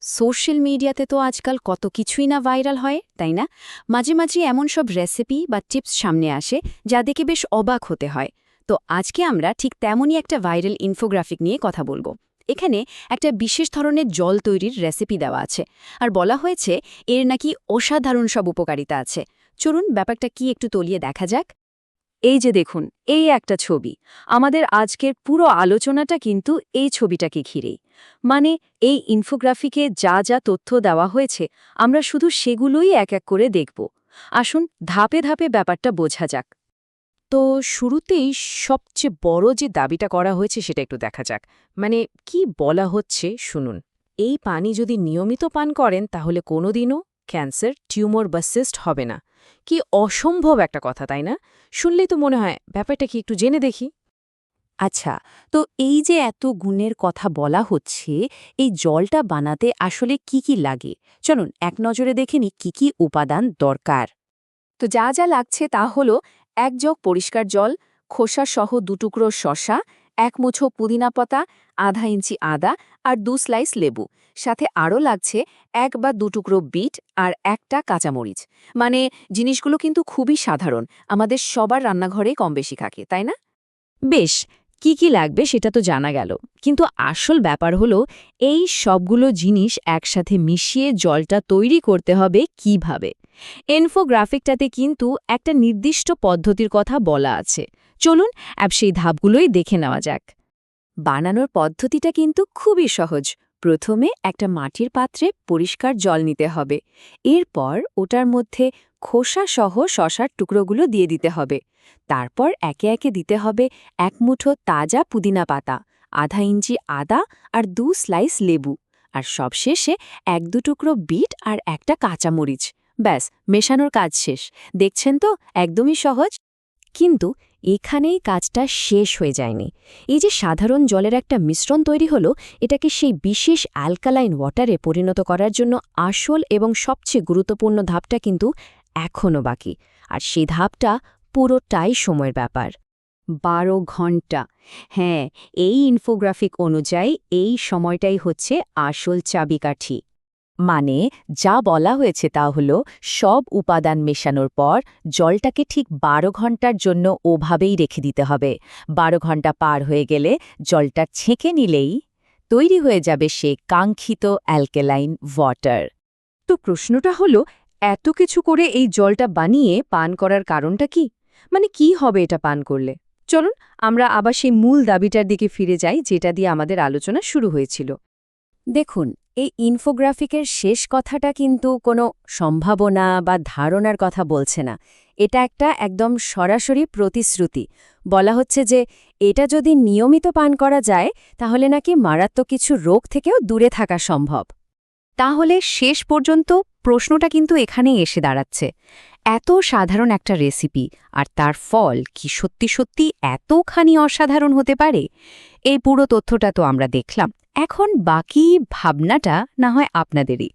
Social মিডিয়াতে তো আজকাল কত কিছুই না ভাইরাল হয়, তাই না? মাঝে মাঝে এমন সব রেসিপি বা টিপস সামনে আসে যা দেখে বেশ অবাক হতে হয়। তো আজকে আমরা ঠিক তেমনই একটা ভাইরাল ইনফোগ্রাফিক নিয়ে কথা বলবো। এখানে একটা বিশেষ ধরনের জল তৈরির রেসিপি দেওয়া আছে, আর বলা হয়েছে এর নাকি অসাধারণ সব উপকারিতা আছে। চলুন ব্যাপারটা কি একটু তলিয়ে দেখা যাক। এই যে দেখুন, এই একটা ছবি। আমাদের আজকের পুরো আলোচনাটা কিন্তু এই ছবিটাকে ঘিরেই। মানে এই ইনফোগ্রাফিকে যা যা তথ্য দেওয়া হয়েছে, আমরা শুধু সেগুলোই এক এক করে দেখব। আসুন ধাপে ধাপে ব্যাপারটা বোঝা যাক। তো শুরুতেই সবচেয়ে বড় যে দাবিটা করা হয়েছে সেটা একটু দেখা যাক। মানে কি বলা হচ্ছে শুনুন। এই পানি যদি নিয়মিত পান করেন তাহলে কোনোদিনও ক্যান্সার, টিউমার বা সিস্ট হবে না। কি অসম্ভব একটা কথা, তাই না? শুনলেই তো মনে হয় ব্যাপারটা কি একটু জেনে দেখি। আচ্ছা, তো এই যে এত গুণের কথা বলা হচ্ছে, এই জলটা বানাতে আসলে কি কি লাগে? চলুন এক নজরে দেখে নিই কি কি উপাদান দরকার। তো যা যা লাগছে তা হলো ১ জগ পরিষ্কার জল, খোসাসহ ২ টুকরো শসা, ১ মুঠো পুদিনা পাতা, আধা ইঞ্চি আদা আর ২ স্লাইস লেবু। সাথে আরও লাগছে ১ বা ২ টুকরো বিট আর ১টা কাঁচামরিচ। মানে জিনিসগুলো কিন্তু খুবই সাধারণ, আমাদের সবার রান্নাঘরেই কম বেশি থাকে, তাই না? বেশ, কি কি লাগবে সেটা তো জানা গেল, কিন্তু আসল ব্যাপার হলো এই সবগুলো জিনিস একসাথে মিশিয়ে জলটা তৈরি করতে হবে কিভাবে। ইনফোগ্রাফিকটাতে কিন্তু একটা নির্দিষ্ট পদ্ধতির কথা বলা আছে। চলুন সেই ধাপগুলোই দেখে নেওয়া যাক। বানানোর পদ্ধতিটা কিন্তু খুবই সহজ। প্রথমে একটা মাটির পাত্রে পরিষ্কার জল নিতে হবে। এরপর ওটার মধ্যে খোসাসহ শসার টুকরোগুলো দিয়ে দিতে হবে। তারপর একে একে দিতে হবে ১ মুঠো তাজা পুদিনা পাতা, আধা ইঞ্চি আদা আর ২ স্লাইস লেবু, আর সবশেষে ১-২ টুকরো বিট আর একটা কাঁচামরিচ। ব্যাস, মেশানোর কাজ শেষ। দেখছেন তো, একদমই সহজ। কিন্তু এখানেই কাজটা শেষ হয়ে যায়নি। এই যে সাধারণ জলের একটা মিশ্রণ তৈরি হলো, এটাকে সেই বিশেষ অ্যালকালাইন ওয়াটারে পরিণত করার জন্য আসল এবং সবচেয়ে গুরুত্বপূর্ণ ধাপটা কিন্তু এখনও বাকি। আর সেই ধাপটা পুরোটাই সময়ের ব্যাপার। ১২ ঘন্টা। হ্যাঁ, এই ইনফোগ্রাফিক অনুযায়ী এই সময়টাই হচ্ছে আসল চাবিকাঠি। মানে যা বলা হয়েছে তা হলো, সব উপাদান মেশানোর পর জলটাকে ঠিক ১২ ঘন্টার জন্য ওভাবেই রেখে দিতে হবে। ১২ ঘন্টা পার হয়ে গেলে জলটা ছেঁকে নিলেই তৈরি হয়ে যাবে সে কাঙ্ক্ষিত অ্যালকেলাইন ওয়াটার। তো প্রশ্নটা হলো, এত কিছু করে এই জলটা বানিয়ে পান করার কারণটা কি? মানে কি হবে এটা পান করলে? চলুন আমরা আবার সেই মূল দাবিটার দিকে ফিরে যাই, যেটা দিয়ে আমাদের আলোচনা শুরু হয়েছিল। দেখুন, এই ইনফোগ্রাফিকের শেষ কথাটা কিন্তু কোনো সম্ভাবনা বা ধারণার কথা বলছে না। এটা একটা একদম সরাসরি প্রতিশ্রুতি। বলা হচ্ছে যে এটা যদি নিয়মিত পান করা যায় তাহলে নাকি মারাত্মক কিছু রোগ থেকেও দূরে থাকা সম্ভব। তাহলে শেষ পর্যন্ত প্রশ্নটা কিন্তু এখানেই এসে দাঁড়াচ্ছে, এত সাধারণ একটা রেসিপি আর তার ফল কি সত্যি সত্যি এতখানি অসাধারণ হতে পারে? এই পুরো তথ্যটা তো আমরা দেখলাম, এখন বাকি ভাবনাটা না হয় আপনাদেরই।